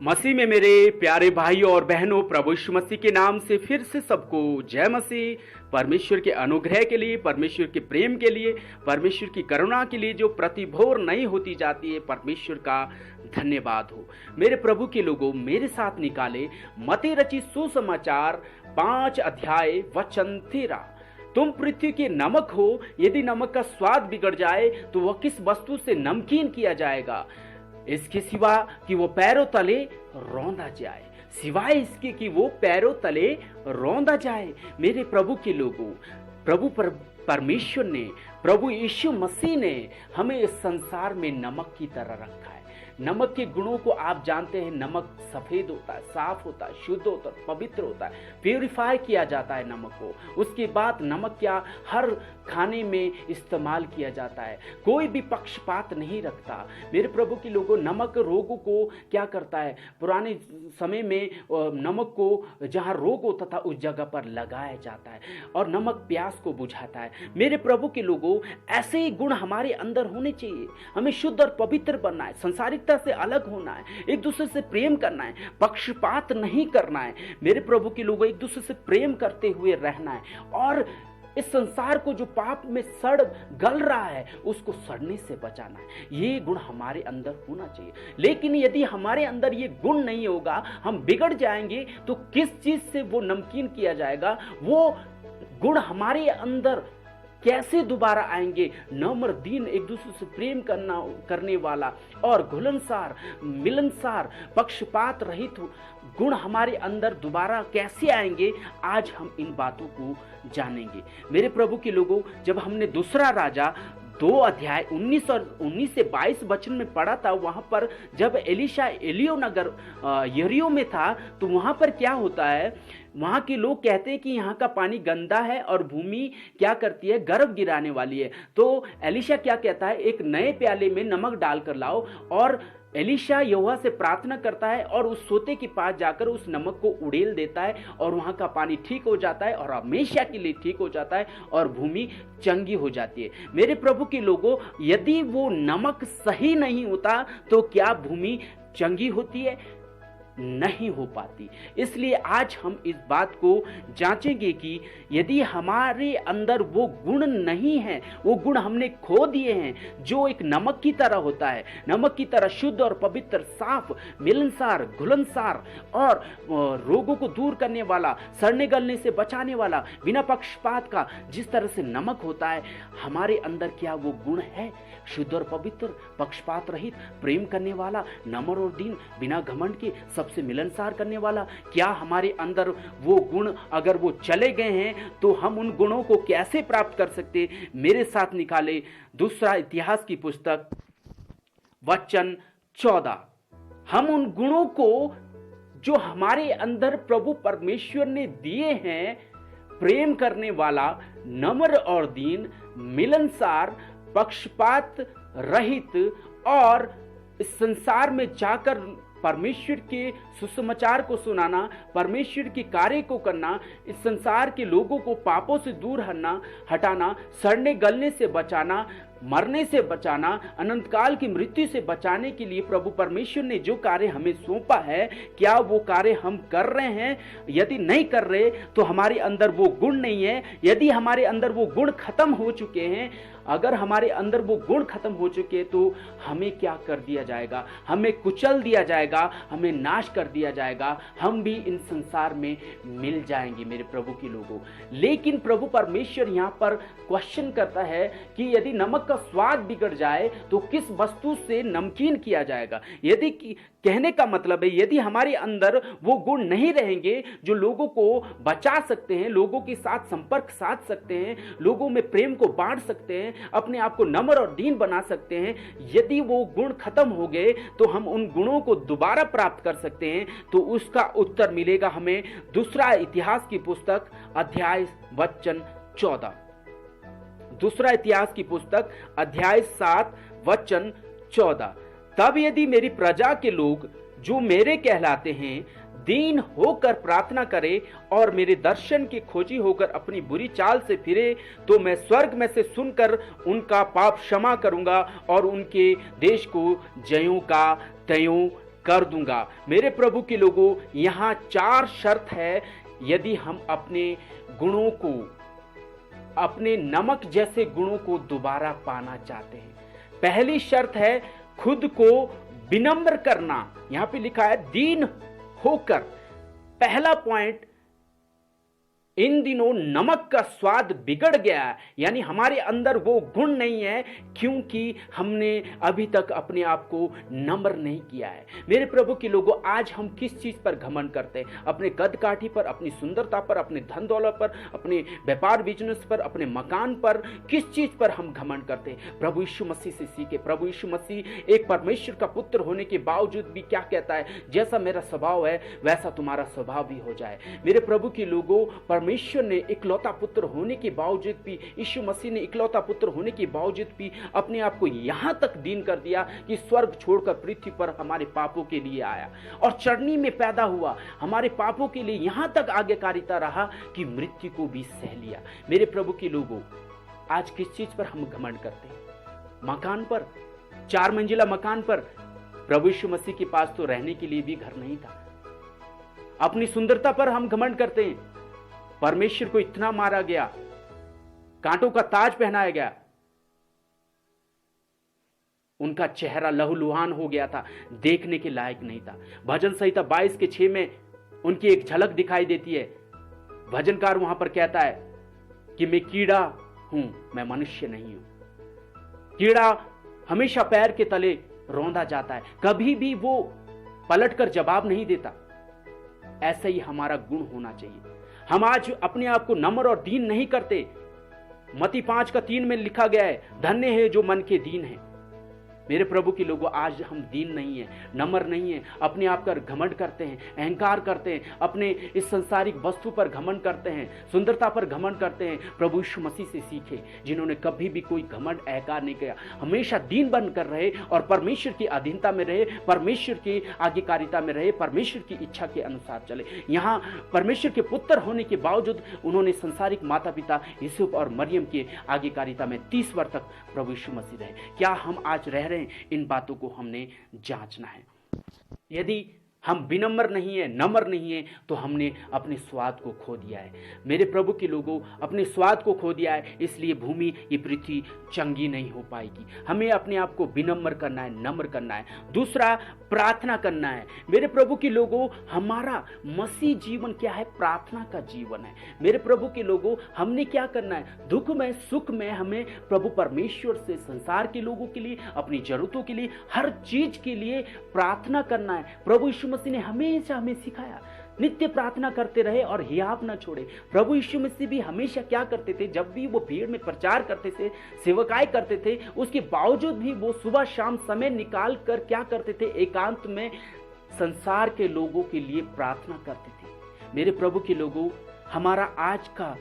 मसीह में मेरे प्यारे भाइयों और बहनों, प्रभु यीशु मसीह के नाम से फिर से सबको जय मसीह। परमेश्वर के अनुग्रह के लिए, परमेश्वर के प्रेम के लिए, परमेश्वर की करुणा के लिए जो प्रतिभोर नहीं होती जाती है, परमेश्वर का धन्यवाद हो। मेरे प्रभु के लोगों, मेरे साथ निकाले मत्ती रचित सुसमाचार 5 अध्याय वचन 13। तुम पृथ्वी के नमक हो, यदि नमक का स्वाद बिगड़ जाए तो वह किस वस्तु से नमकीन किया जाएगा, इसके सिवा कि वो पैरों तले रौंदा जाए। सिवाय इसके कि वो पैरों तले रौंदा जाए। मेरे प्रभु के लोगों, परमेश्वर ने, प्रभु यीशु मसीह ने हमें इस संसार में नमक की तरह रखा है। नमक के गुणों को आप जानते हैं। नमक सफेद होता है, साफ होता है, शुद्ध होता है, पवित्र होता है, प्यूरिफाई किया जाता है नमक को। उसके बाद नमक क्या हर खाने में इस्तेमाल किया जाता है। कोई भी पक्षपात नहीं रखता। मेरे प्रभु के लोगों, नमक रोगों को क्या करता है? पुराने समय में नमक को जहाँ रोग होता था उस जगह पर लगाया जाता है और नमक प्यास को बुझाता है। मेरे प्रभु के लोगों, ऐसे ही गुण हमारे अंदर होने चाहिए। हमें शुद्ध और पवित्र बनना है, संसारिकता से अलग होना है, एक दूसरे से प्रेम करना है, पक्षपात नहीं करना है। मेरे प्रभु के लोगों, एक दूसरे से प्रेम करते हुए रहना है और इस संसार को जो पाप में सड़ गल रहा है उसको सड़ने से बचाना है। ये गुण हमारे अंदर होना चाहिए। लेकिन यदि हमारे अंदर ये गुण नहीं होगा, हम बिगड़ जाएंगे, तो किस चीज से वो नमकीन किया जाएगा? वो गुण हमारे अंदर कैसे दोबारा आएंगे? नम्र, दीन, एक दूसरे से प्रेम करने वाला और घुलनसार, मिलनसार, पक्षपात रहित गुण हमारे अंदर दोबारा कैसे आएंगे? आज हम इन बातों को जानेंगे। मेरे प्रभु के लोगों, जब हमने दूसरा राजा 2 अध्याय 19 और 19 से 22 वचन में पढ़ा था, वहां पर जब एलीशा एलियो नगर यरीहो में था, तो वहां पर क्या होता है? वहां के लोग कहते हैं कि यहाँ का पानी गंदा है और भूमि क्या करती है? गर्भ गिराने वाली है। तो एलीशा क्या कहता है? एक नए प्याले में नमक डालकर लाओ। और एलीशा यहोवा से प्रार्थना करता है और उस सोते के पास जाकर उस नमक को उड़ेल देता है और वहां का पानी ठीक हो जाता है और हमेशा के लिए ठीक हो जाता है और भूमि चंगी हो जाती है। मेरे प्रभु के लोगों, यदि वो नमक सही नहीं होता तो क्या भूमि चंगी होती है? नहीं हो पाती। इसलिए आज हम इस बात को जांचेंगे कि यदि हमारे अंदर वो गुण नहीं है, वो गुण हमने खो दिए हैं जो एक नमक की तरह होता है, नमक की तरह शुद्ध और पवित्र, साफ, मिलनसार, घुलनसार और रोगों को दूर करने वाला, सड़ने गलने से बचाने वाला, बिना पक्षपात का जिस तरह से नमक होता है, हमारे अंदर क्या वो गुण है? शुद्ध और पवित्र, पक्षपात रहित, प्रेम करने वाला, नम्र और दीन, बिना घमंड के, सबसे मिलनसार करने वाला। क्या हमारे अंदर वो गुण अगर वो चले गए हैं तो हम उन गुणों को कैसे प्राप्त कर सकते? मेरे साथ निकाले दूसरा इतिहास की पुस्तक वचन 14। हम उन गुणों को जो हमारे अंदर प्रभु परमेश्वर ने दिए हैं, प्रेम करने वाला, नम्र और दीन, मिलनसार, पक्षपात रहित और इस संसार में जाकर परमेश्वर के सुसमाचार को सुनाना, परमेश्वर के कार्य को करना, इस संसार के लोगों को पापों से दूर हटाना, सड़ने गलने से बचाना, मरने से बचाना, अनंत काल की मृत्यु से बचाने के लिए प्रभु परमेश्वर ने जो कार्य हमें सौंपा है, क्या वो कार्य हम कर रहे हैं? यदि नहीं कर रहे तो हमारे अंदर वो गुण नहीं है। यदि हमारे अंदर वो गुण खत्म हो चुके हैं, अगर हमारे अंदर वो गुण खत्म हो चुके हैं, तो हमें क्या कर दिया जाएगा? हमें कुचल दिया जाएगा, हमें नाश कर दिया जाएगा। हम भी इन संसार में मिल जाएंगे मेरे प्रभु के लोगों। लेकिन प्रभु परमेश्वर यहाँ पर क्वेश्चन करता है कि यदि नमक का स्वाद बिगड़ जाए तो किस वस्तु से नमकीन किया जाएगा? यदि कहने का मतलब है, यदि हमारे अंदर वो गुण नहीं रहेंगे जो लोगों को बचा सकते हैं, लोगों के साथ संपर्क साध सकते हैं, लोगों में प्रेम को बांट सकते हैं, अपने आप को नम्र और दीन बना सकते हैं, यदि वो गुण खत्म हो गए तो हम उन गुणों को दोबारा प्राप्त कर सकते हैं। तो उसका उत्तर मिलेगा हमें दूसरा इतिहास की पुस्तक अध्याय वचन 14। दूसरा इतिहास की पुस्तक अध्याय 7 वचन 14। तब यदि मेरी प्रजा के लोग जो मेरे कहलाते हैं दीन होकर प्रार्थना करे और मेरे दर्शन के खोजी होकर अपनी बुरी चाल से फिरे, तो मैं स्वर्ग में से सुनकर उनका पाप क्षमा करूंगा और उनके देश को ज्यों का त्यों कर दूंगा। मेरे प्रभु के लोगों, यहाँ 4 शर्त है यदि हम अपने गुणों को, अपने नमक जैसे गुणों को दोबारा पाना चाहते हैं। पहली शर्त है खुद को विनम्र करना। यहां पे लिखा है दीन होकर। पहला पॉइंट, इन दिनों नमक का स्वाद बिगड़ गया है, यानी हमारे अंदर वो गुण नहीं है क्योंकि हमने अभी तक अपने आप को नम्र नहीं किया है। मेरे प्रभु के लोगों, आज हम किस चीज पर घमंड करते हैं? अपने कद काठी पर, अपनी सुंदरता पर, अपने धन दौलत पर, अपने व्यापार बिजनेस पर, अपने मकान पर, किस चीज पर हम घमंड करते हैं? प्रभु यीशु मसीह से सीखे। प्रभु यीशु मसीह एक परमेश्वर का पुत्र होने के बावजूद भी क्या कहता है? जैसा मेरा स्वभाव है वैसा तुम्हारा स्वभाव भी हो जाए। मेरे प्रभु के लोगों, परमेश्वर ने इकलौता पुत्र होने के बावजूद भी, यीशु मसीह ने इकलौता पुत्र होने के बावजूद भी अपने आप को यहां तक दीन कर दिया कि स्वर्ग छोड़कर पृथ्वी पर हमारे पापों के लिए आया और चरनी में पैदा हुआ, हमारे पापों के लिए यहां तक आज्ञाकारिता रहा कि मृत्यु को भी सह लिया। मेरे प्रभु के लोगों, आज किस चीज पर हम घमंड करते हैं? मकान पर, 4 मंजिला मकान पर। प्रभु यीशु मसीह के पास तो रहने के लिए भी घर नहीं था। अपनी सुंदरता पर हम घमंड करते हैं। परमेश्वर को इतना मारा गया, कांटों का ताज पहनाया गया, उनका चेहरा लहूलुहान हो गया था, देखने के लायक नहीं था। भजन संहिता 22:6 में उनकी एक झलक दिखाई देती है। भजनकार वहां पर कहता है कि मैं कीड़ा हूं, मैं मनुष्य नहीं हूं। कीड़ा हमेशा पैर के तले रौंदा जाता है, कभी भी वो पलटकर जवाब नहीं देता। ऐसा ही हमारा गुण होना चाहिए। हम आज अपने आप को नम्र और दीन नहीं करते। मत्ती 5:3 में लिखा गया है, धन्य है जो मन के दीन है। मेरे प्रभु के लोगों, आज हम दीन नहीं है, नम्र नहीं है, अपने आप पर घमंड करते हैं, अहंकार करते हैं, अपने इस संसारिक वस्तु पर घमंड करते हैं, सुंदरता पर घमंड करते हैं। प्रभु यीशु मसीह से सीखे, जिन्होंने कभी भी कोई घमंड अहंकार नहीं किया, हमेशा दीन बनकर रहे और परमेश्वर की अधीनता में रहे, परमेश्वर की आज्ञाकारिता में रहे, परमेश्वर की इच्छा के अनुसार चले। यहाँ परमेश्वर के पुत्र होने के बावजूद उन्होंने संसारिक माता पिता यूसुफ और मरियम के आज्ञाकारिता में 30 वर्ष तक प्रभु यीशु मसीह रहे। क्या हम आज रह रहे? इन बातों को हमने जांचना है। यदि हम विनम्र नहीं है, नम्र नहीं है, तो हमने अपने स्वाद को खो दिया है। मेरे प्रभु के लोगों, अपने स्वाद को खो दिया है, इसलिए भूमि, ये पृथ्वी चंगी नहीं हो पाएगी। हमें अपने आप को विनम्र करना है, नम्र करना है। दूसरा, प्रार्थना करना है। मेरे प्रभु के लोगों, हमारा मसीह जीवन क्या है? प्रार्थना का जीवन है। मेरे प्रभु के लोगों, हमने क्या करना है? दुख में, सुख में हमें प्रभु परमेश्वर से, संसार के लोगों के लिए, अपनी जरूरतों के लिए, हर चीज के लिए प्रार्थना करना है। प्रभु यीशु मसीह ने हमेशा हमें सिखाया, नित्य प्रार्थना करते रहे और हियाव न छोड़े। प्रभु यीशु मसीह भी हमेशा क्या करते थे? जब भी वो भीड़ में प्रचार करते थे, सेवकाई करते थे, उसके बावजूद भी वो सुबह शाम समय निकाल कर क्या करते थे? एकांत में संसार के लोगों के लिए प्रार्थना करते थे। मेरे प्रभु के लोगों, हमारा आज का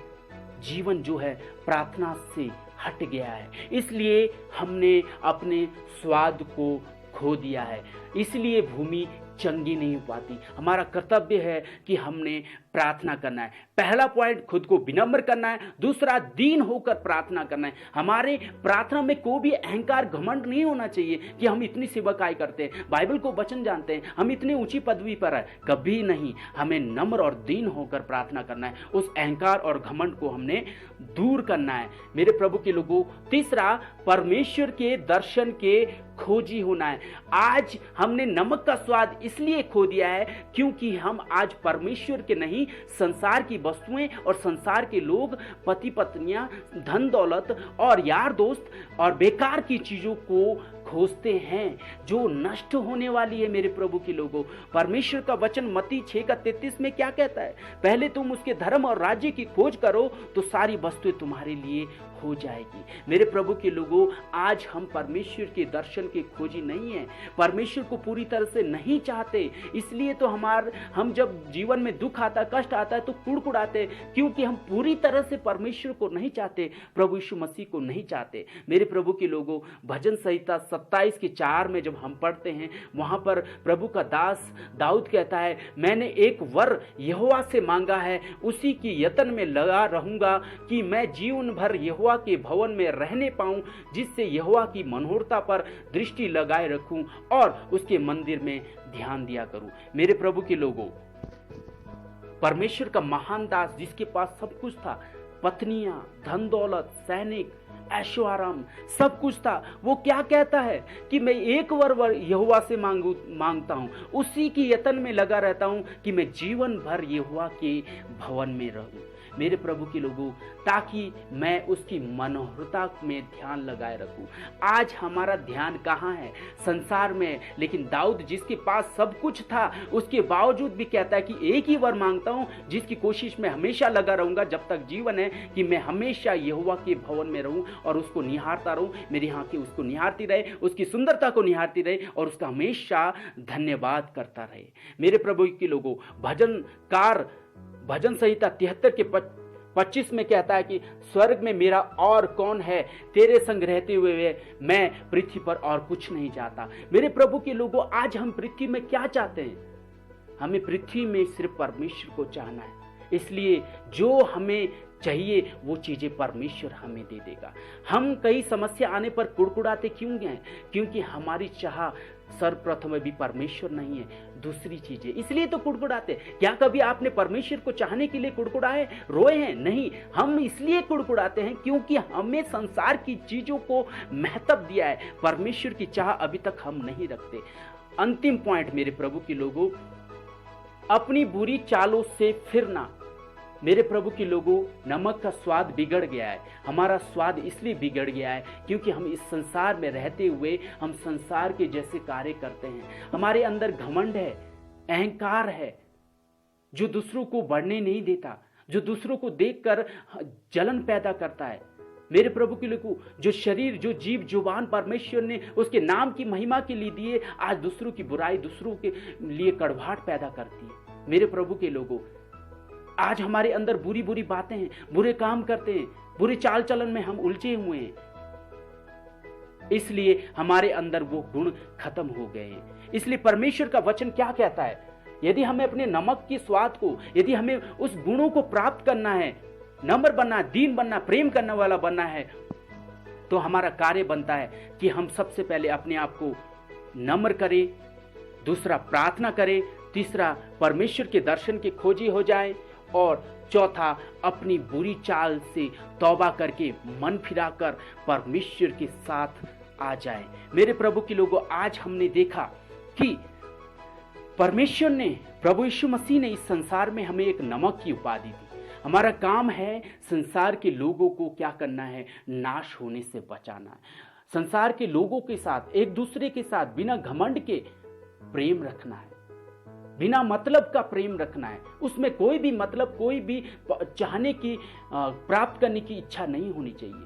जीवन जो है प्रार्थना से हट गया है, इसलिए हमने अपने स्वाद को खो दिया है, इसलिए भूमि चंगी नहीं हो पाती। हमारा कर्तव्य है कि हमने प्रार्थना करना है। पहला पॉइंट, खुद को विनम्र करना है। दूसरा, दीन होकर प्रार्थना करना है। हमारे प्रार्थना में कोई भी अहंकार, घमंड नहीं होना चाहिए कि हम इतनी सेवकाई करते हैं, बाइबल को वचन जानते हैं, हम इतनी ऊंची पदवी पर है। कभी नहीं। हमें नम्र और दीन होकर प्रार्थना करना है। उस अहंकार और घमंड को हमने दूर करना है। मेरे प्रभु के लोगों, तीसरा, परमेश्वर के दर्शन के खोजी होना है। आज हमने नमक का स्वाद इसलिए खो दिया है क्योंकि हम आज परमेश्वर के नहीं, संसार की वस्तुएं और संसार के लोग, पति पत्नियां, धन दौलत और यार दोस्त और बेकार की चीजों को खोजते हैं जो नष्ट होने वाली है। मेरे प्रभु के लोगों, परमेश्वर का वचन मत्ती 6:33 में क्या कहता है? पहले तुम उसके धर्म और राज्य की खोज करो तो सारी वस्तुएं तुम्हारे लिए हो जाएगी। मेरे प्रभु के लोगों, आज हम परमेश्वर के दर्शन के खोजी नहीं है, परमेश्वर को पूरी तरह से नहीं चाहते। इसलिए तो हम जब जीवन में दुख आता, कष्ट आता है तो कुड़कुड़ाते, क्योंकि हम पूरी तरह से परमेश्वर को नहीं चाहते, प्रभु यीशु मसीह को नहीं चाहते। मेरे प्रभु के लोगों, भजन संहिता 27 के 4 में जब हम पढ़ते हैं, वहां पर प्रभु का दास दाऊद कहता है, मैंने एक वर यहोवा से मांगा है, उसी की यत्न में लगा रहूंगा कि मैं जीवन भर यहोवा के भवन में रहने पाऊं, जिससे यहोवा की मनोहरता पर दृष्टि लगाए रखूं और उसके मंदिर में ध्यान दिया करूं। मेरे प्रभु के लोगों, परमेश्वर का महान दास जिसके पास सब कुछ था, पत्नियां, धन दौलत, सैनिक, ऐशो आराम, सब कुछ था, वो क्या कहता है कि मैं एक वर यहोवा से मांगता हूं, उसी की यत्न में लगा रहता हूं कि मैं जीवन भर यहोवा के भवन में रहूं। मेरे प्रभु के लोगों, ताकि मैं उसकी मनोहरता में ध्यान लगाए रखूं। आज हमारा ध्यान कहाँ है? संसार में। लेकिन दाऊद जिसके पास सब कुछ था, उसके बावजूद भी कहता है कि एक ही वर मांगता हूं, जिसकी कोशिश में हमेशा लगा रहूंगा जब तक जीवन है, कि मैं हमेशा यहोवा के भवन में रहूं और उसको निहारता रहूं। मेरी आंखें उसको निहारती रहे, उसकी सुंदरता को निहारती रहे और उसका हमेशा धन्यवाद करता रहे। मेरे प्रभु के लोगों, भजनकार भजन संहिता 73 के 25 में कहता है कि स्वर्ग में मेरा और कौन है, तेरे संग रहते हुए मैं पृथ्वी पर और कुछ नहीं चाहता। मेरे प्रभु के लोगों, आज हम पृथ्वी में क्या चाहते हैं? हमें पृथ्वी में सिर्फ परमेश्वर को चाहना है। इसलिए जो हमें चाहिए वो चीजें परमेश्वर हमें दे देगा। हम कई समस्या आने पर कुड़कुड़ाते क्यों हैं? क्योंकि हमारी चाह सर्वप्रथम भी परमेश्वर नहीं है, दूसरी चीजें, इसलिए तो कुड़कुड़ाते। क्या कभी आपने परमेश्वर को चाहने के लिए कुड़कुड़ाए, रोए हैं? नहीं, हम इसलिए कुड़कुड़ाते हैं क्योंकि हमें संसार की चीजों को महत्व दिया है, परमेश्वर की चाह अभी तक हम नहीं रखते। अंतिम पॉइंट मेरे प्रभु के लोगों, अपनी बुरी चालों से फिरना। मेरे प्रभु के लोगों, नमक का स्वाद बिगड़ गया है। हमारा स्वाद इसलिए बिगड़ गया है क्योंकि हम इस संसार में रहते हुए हम संसार के जैसे कार्य करते हैं। हमारे अंदर घमंड है, अहंकार है, जो दूसरों को बढ़ने नहीं देता, जो दूसरों को देखकर जलन पैदा करता है। मेरे प्रभु के लोगों, जो शरीर, जो जीव जुबान परमेश्वर ने उसके नाम की महिमा के लिए दिए, आज दूसरों की बुराई, दूसरों के लिए कड़वाहट पैदा करती है। मेरे प्रभु के लोगों, आज हमारे अंदर बुरी बुरी बातें हैं, बुरे काम करते हैं, बुरे चाल चलन में हम उलझे हुए हैं, इसलिए हमारे अंदर वो गुण खत्म हो गए हैं। इसलिए परमेश्वर का वचन क्या कहता है? यदि हमें अपने नमक के स्वाद को, यदि हमें उस गुणों को प्राप्त करना है, नम्र बनना, दीन बनना, प्रेम करने वाला बनना है, तो हमारा कार्य बनता है कि हम सबसे पहले अपने आप को नम्र करें, दूसरा प्रार्थना करें, तीसरा परमेश्वर के दर्शन के खोजी हो जाए, और चौथा अपनी बुरी चाल से तौबा करके मन फिराकर परमेश्वर के साथ आ जाए। मेरे प्रभु के लोगों, आज हमने देखा कि परमेश्वर ने, प्रभु यीशु मसीह ने इस संसार में हमें एक नमक की उपाधि दी। हमारा काम है संसार के लोगों को क्या करना है? नाश होने से बचाना है। संसार के लोगों के साथ, एक दूसरे के साथ बिना घमंड के प्रेम रखना है, बिना मतलब का प्रेम रखना है। उसमें कोई भी मतलब, कोई भी चाहने की, प्राप्त करने की इच्छा नहीं होनी चाहिए,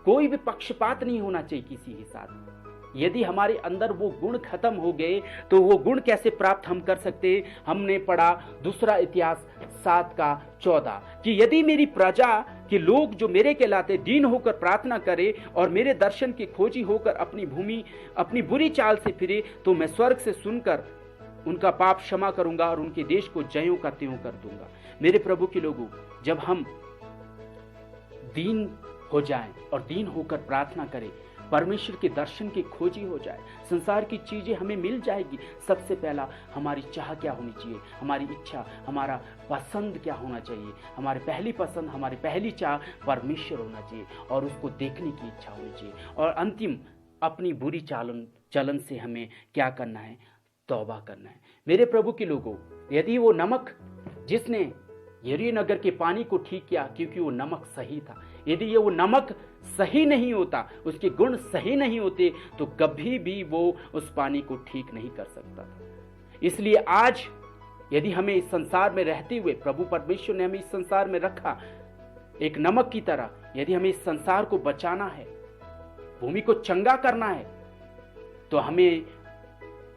कोई भी पक्षपात नहीं होना चाहिए किसी के साथ। यदि हमारे अंदर वो गुण खत्म हो गए तो वो गुण कैसे प्राप्त हम कर सकते हैं? हमने पढ़ा दूसरा इतिहास 7:14 कि यदि मेरी प्रजा के लोग जो मेरे कहलाते दीन होकर प्रार्थना करे और मेरे दर्शन की खोजी होकर अपनी बुरी चाल से फिरे, तो मैं स्वर्ग से सुनकर उनका पाप क्षमा करूंगा और उनके देश को ज्यों का त्यों कर दूंगा। मेरे प्रभु के लोगों, जब हम दीन हो जाएं और दीन होकर प्रार्थना करें, परमेश्वर के दर्शन की खोजी हो जाए, संसार की चीजें हमें मिल जाएगी। सबसे पहला हमारी चाह क्या होनी चाहिए? हमारी इच्छा, हमारा पसंद क्या होना चाहिए? हमारी पहली पसंद, हमारी पहली चाह परमेश्वर होना चाहिए और उसको देखने की इच्छा होनी चाहिए। और अंतिम, अपनी बुरी चलन से हमें क्या करना है? तौबा करना है। मेरे प्रभु के लोगों, यदि वो नमक जिसने यरीहो नगर के पानी को ठीक किया क्योंकि वो नमक सही था, यदि ये वो नमक सही नहीं होता, उसके गुण सही नहीं होते, तो कभी भी वो उस पानी को ठीक नहीं कर सकता था। इसलिए आज यदि हमें इस संसार में रहते हुए प्रभु परमेश्वर ने हमें इस संसार में रखा एक नमक की तरह, यदि हमें इस संसार को बचाना है, भूमि को चंगा करना है, तो हमें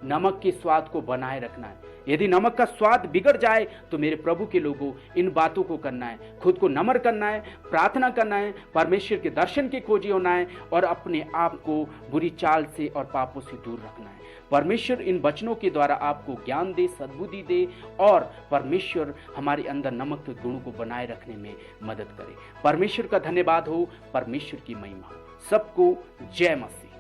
नमक के स्वाद को बनाए रखना है। यदि नमक का स्वाद बिगड़ जाए तो मेरे प्रभु के लोगों, इन बातों को करना है, खुद को नम्र करना है, प्रार्थना करना है, परमेश्वर के दर्शन के खोजी होना है और अपने आप को बुरी चाल से और पापों से दूर रखना है। परमेश्वर इन वचनों के द्वारा आपको ज्ञान दे, सद्बुद्धि दे और परमेश्वर हमारे अंदर नमक के गुणों को बनाए रखने में मदद करे। परमेश्वर का धन्यवाद हो, परमेश्वर की महिमा हो। सबको जय मसीह।